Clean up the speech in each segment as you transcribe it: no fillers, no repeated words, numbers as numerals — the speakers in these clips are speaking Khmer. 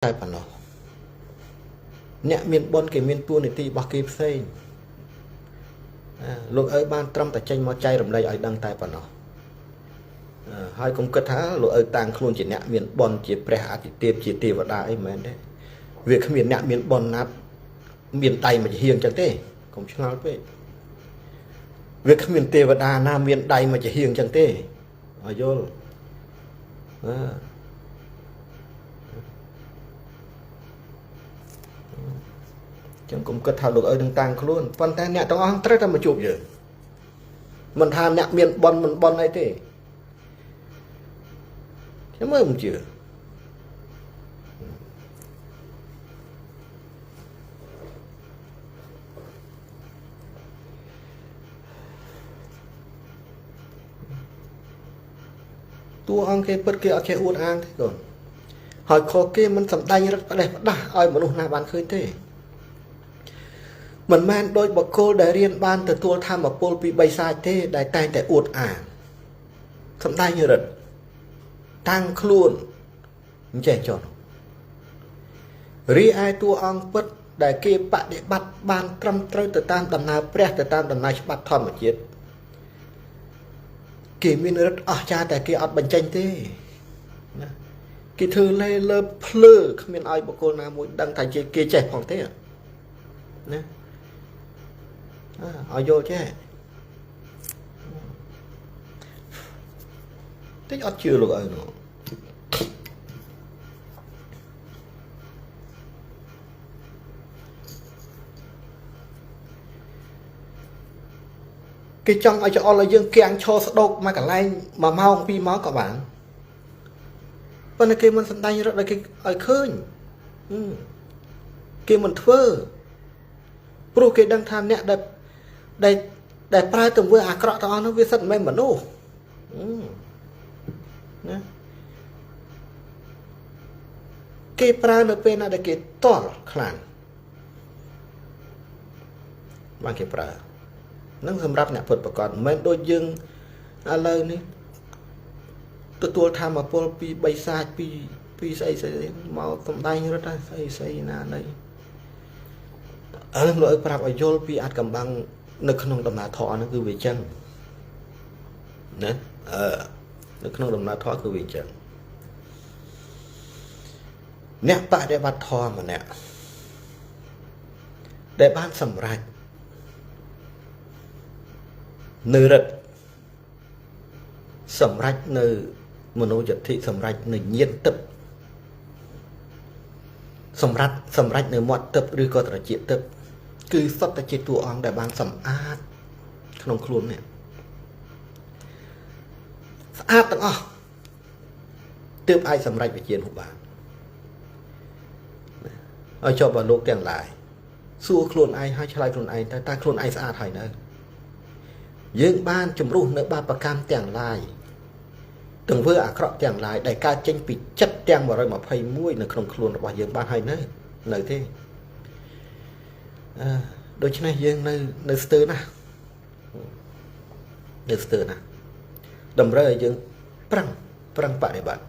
តែប៉ុណ្ណោះអ្នកមានបុណ្យគេមានទួនាទីរបស់គេផ្សេងលោកឪបានត្រឹមតែចេញមកចែករំលែកឲ្យដឹងតែប៉ុណ្ណោះហើយកុំគិតថាលោកឪតាំងខ្លួនជាអ្នកមានបុណ្យជាព្រះអាទិទេពជាទេវតាអីមែនទេវាគ្មានអ្នកមានបុណ្យណាត់មានដៃមួយហៀងចឹងទេកុំឆ្ងល់ពេកវាគ្មានទេវតាណាមានដៃមួយហៀងចឹងទេឲ្យយល់ចឹងកុំគិតថាលោកឪនឹងតាំងខ្លួនប៉ុន្តែអ្នកទាំងអស់ត្រូវតែមកជួបយើងមិនថាអ្នកមានបុណ្យមិនបុណ្យអីទេខ្ញុំមើលមិនជឿតួអង្គគេពិតគេអត់ចេះអួតអាងទេកូនហើយខកគេមិនសំដែងរឹតផ្ដេសផ្ដាស់ឲ្យមនុស្សណាបានឃើញទេមិនមែនដោយបកគលដែលរៀនបានទទួលធម៌ពលពី3សាច់ទេដែលតែងតែអួតអាងសំដែងរឹតតាំងខ្លួនអញ្ចេះចុះរីឯតួអង្គពិតដែលគេបដិបត្តិបានត្រឹមត្រូវទៅតាមដំណើរព្រះទៅតាមដំណើរច្បាប់ធម្មជាតិគេមានរឹតអស្ចារ្យតែគេអត់បញ្ចេញទេណាគេធ្វើលើភ្លើគ្មានឲ្យបុគ្គលណាមួយដឹងថាគេចេះផងទេណាឲ្យយល់ចេះតិចអត់ជឿលោកឪនោះគេចង់ឲ្យច្អល់ឲ្យយើងគាំងឈរស្ដោកមកកន្លែង1ម៉ោង2ម៉ោងក៏បានប៉ុន្តែគេមិនសំដែងរត់ឲ្យគេឲ្យឃើញគេមិនធ្វើព្រោះគេដឹងថាអ្នកដែលប្រើទង្វើអាក្រក់ទាំងអស់នោះវាសិតមិនមែនមនុស្សណាគេប្រើនៅពេលណាដែលគេតល់ខ្លាំងបានគេប្រើនឹងសម្រាប់អ្នកពុតប្រកបមិនមែនដូចយើងឥឡូវនេះទទួលធម៌ពលពី3សាច់ពីស្អីមកសំដែងរត់ស្អីណាណីលោកឲ្យប្រាប់ឲ្យយល់ពីអាចកំបាំងនៅក្នុងដំណើរធម៌ហ្នឹងគឺវាចឹងណានៅក្នុងដំណើរធម៌គឺវាចឹងអ្នកបដិបត្តិធម៌ម្នាក់ដែលបានសម្រេចនៅរិទ្ធសម្រេចនៅមនោយធិសម្រេចនៅញាណទឹកសម្រេចនៅមាត់ទឹកឬក៏ត្រចៀកទឹកគឺសុទ្ធតែជាតួអង្គដែលបានសម្អាតក្នុងខ្លួននេះស្អាតទាំងអស់ទើបអាចសម្រេចវិជានោះបានឲ្យចុះបើលោកទាំងឡាយសួរខ្លួនឯងហើយឆ្លើយខ្លួនឯងតើខ្លួនឯងស្អាតហើយនៅយើងបានជំរុះនៅបាបកម្មទាំងឡាយទង្វើអាក្រក់ទាំងឡាយដែលកើតចេញពីចិត្តទាំង121នៅក្នុងខ្លួនរបស់យើងបានហើយនៅទេដូច្នេះយើងនៅស្ទើរណាស់តម្រូវឲ្យយើងប្រឹងបដិបត្តិ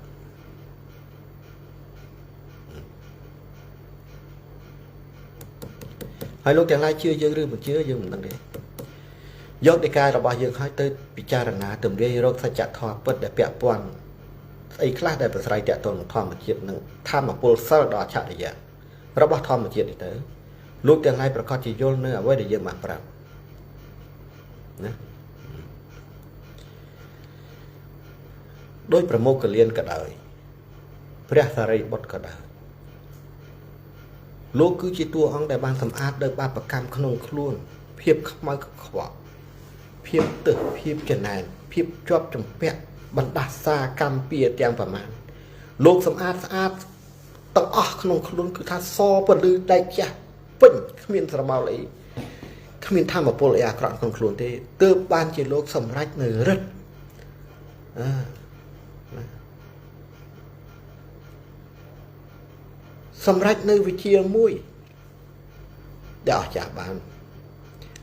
ហើយលោកទាំងឡាយជឿយើងឬមិនជឿយើងមិនដឹងទេយកដីការបស់យើងឲ្យទៅពិចារណាទម្រាយរកសច្ចធម៌ពិតដែលពាក់ព័ន្ធស្អីខ្លះដែលប្រស្រ័យតាក់ទងនឹងធម្មជាតិនិងធម៌ពលសិលដ៏អច្ឆរិយៈរបស់ធម្មជាតិនេះទៅលោកទាំងឡាយប្រកាសជាយល់នៅអ្វីដែលយើងបានប្រាប់ណាដោយប្រមុខកលៀនក៏ដោយព្រះសារីបុត្រក៏ដោយលោកគឺជាតួអង្គដែលបានសម្អាតដោយបាបកម្មក្នុងខ្លួនភាពខ្មៅខ្វក់ភាពទឹះភាពចំណែនភាពជាប់ចម្ពាក់បណ្ដាសាកម្មពៀទាំងប្រមាណលោកសម្អាតស្អាតទាំងអស់ក្នុងខ្លួនគឺថាសពលឺដែកចាស់ពេញគ្មានស្រមោលអីគ្មានធម៌ពលអីអាក្រក់ក្នុងខ្លួនទេទើបបានជាលោកសម្រេចនៅរិទ្ធសម្រេចនៅវិជាមួយដែលអស្ចារ្យបាន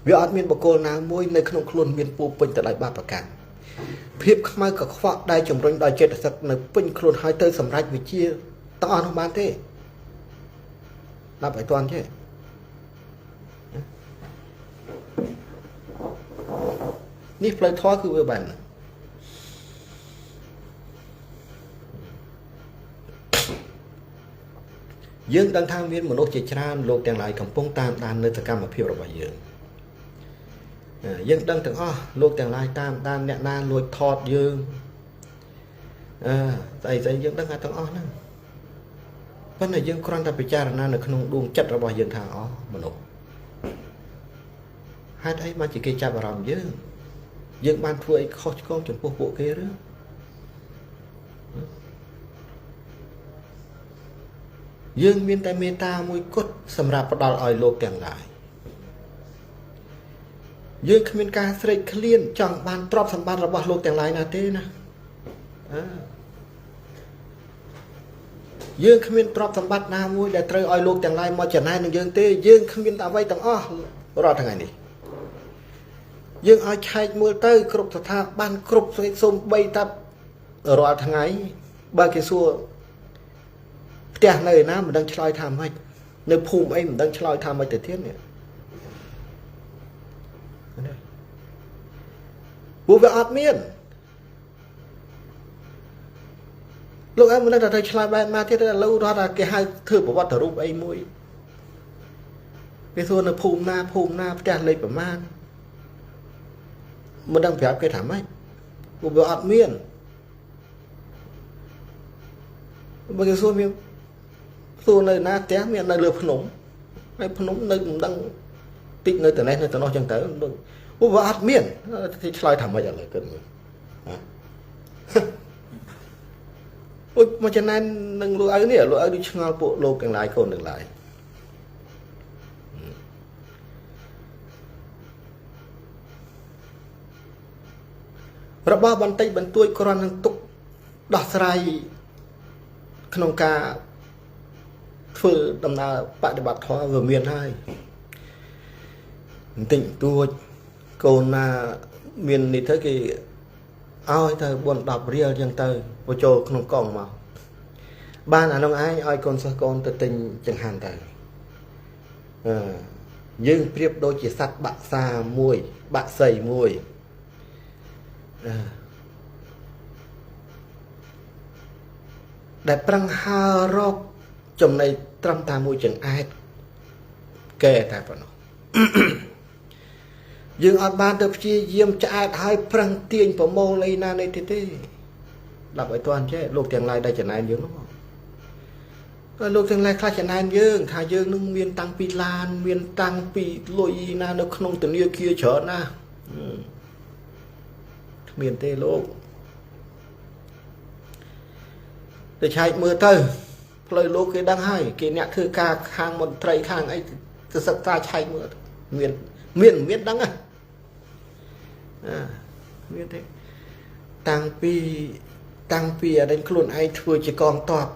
វាអត់មានបុគ្គលណាមួយនៅក្នុងខ្លួនមានពោពេញទៅដោយបាបកម្មភាពខ្មៅកខ្វក់ដែលជំរុញដោយចេតសិកនៅពេញខ្លួនហើយទៅសម្រេចវិជាទាំងអស់នោះបានទេ รับไอ้ตอนใช่นี่ផ្លូវធម៌គឺវាបានយើងដឹងថាមានមនុស្សជាច្រើនលោកទាំងឡាយកំពុងតាមដាននៅសកម្មភាពរបស់យើងយើងដឹងទាំងអស់លោកទាំងឡាយតាមដានអ្នកណាលួចថតយើងស្អីយើងដឹងទាំងអស់ហ្នឹងប៉ុន្តែយើងគ្រាន់តែពិចារណានៅក្នុងដួងចិត្តរបស់យើងថាមនុស្សហេតុអីបានជាគេចាប់អារម្មណ៍យើងបានធ្វើអីខុសឆ្គងចំពោះពួកគេឬយើងមានតែមេត្តាមួយគត់សម្រាប់ផ្ដល់ឲ្យលោកទាំងឡាយយើងគ្មានការស្រេកឃ្លានចង់បានទ្រព្យសម្បត្តិរបស់លោកទាំងឡាយណាទេណាយើងគ្មានទ្រព្យសម្បត្តិណាមួយដែលត្រូវឲ្យលោកទាំងឡាយមកចំណែននឹងយើងទេយើងគ្មានអ្វីទាំងអស់រាល់ថ្ងៃនេះយើងឲ្យឆែកមើលទៅគ្រប់ស្ថាប័នគ្រប់ស្រីសូម្បីតែរាល់ថ្ងៃបើគេសួរផ្ទះនៅឯណាមិនដឹងឆ្លើយថាម៉េចនៅភូមិអីមិនដឹងឆ្លើយថាម៉េចទៅទៀតនេះពួកវាអត់មានលោកឯងមិនដឹងថាត្រូវឆ្លើយបែបណាទៀតឥឡូវរត់ថាគេហៅធ្វើប្រវត្តិរូបអីមួយគេសួរនៅភូមិណាផ្ទះលេខប្រមាណមិនដឹងប្រាប់គេថាម៉េចពួកវាអត់មានបើគេសួរមានសួរនៅណាផ្ទះមាននៅលើភ្នំហើយភ្នំនៅមិនដឹងតិចនៅតែនេះនៅតែនោះចឹងទៅពួកវាអត់មានទីឆ្លើយថាម៉េចឥឡូវគិតមើលអូយមកចំណែននឹងលោកឪនេះលោកឪនេះឆ្ងល់ពួកលោកទាំងឡាយកូនទាំងឡាយរបស់បន្តិចបន្តួចគ្រាន់នឹងទុកដោះស្រាយក្នុងការធ្វើដំណើរបដិបត្តិធម៌វាមានហើយបន្តិចបន្តួចកូនណាមាននេះទៅគេឲ្យទៅ4 10រៀលចឹងទៅបញ្ចូលក្នុងកង់មកបានអានោះឯងឲ្យកូនសិស្សកូនទៅទិញចង្ហាន់ទៅយើងប្រៀបដូចជាសត្វបាក់សាមួយបាក់សីមួយដែលប្រឹងហើរកចំណីត្រឹមតែមួយចង្អែតកែតែប៉ុណ្ណោះយើងអត់បានទៅព្យាយាមឆ្អែតឲ្យប្រឹងទាញប្រមូលអីណានេះទេដល់ឲ្យតាន់ចេះលោកទាំងឡាយដែលចំណែនយើងនោះហើយលោកទាំងឡាយខ្លះចំណែនយើងថាយើងនឹងមានតាំងពីឡានមានតាំងពីលុយណានៅក្នុងធនាគារច្រើនណាគ្មានទេលោកទៅឆែកមើលទៅផ្លូវលោកគេដឹងហើយគេអ្នកធ្វើការខាងមន្ត្រីខាងអីទៅសិក្សាឆែកមើលមានដឹងហ៎មានទេតាំងពីអរិញខ្លួនឯងធ្វើជាកងទ័ព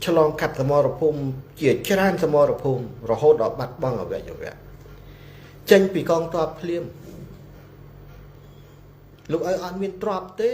ឆ្លងកាត់សមរភូមិជាច្រើនសមរភូមិរហូតដល់បាត់បង់អវយវៈចេញពីកងទ័ពភ្លាមលោកឲ្យអត់មានទ្រព្យទេ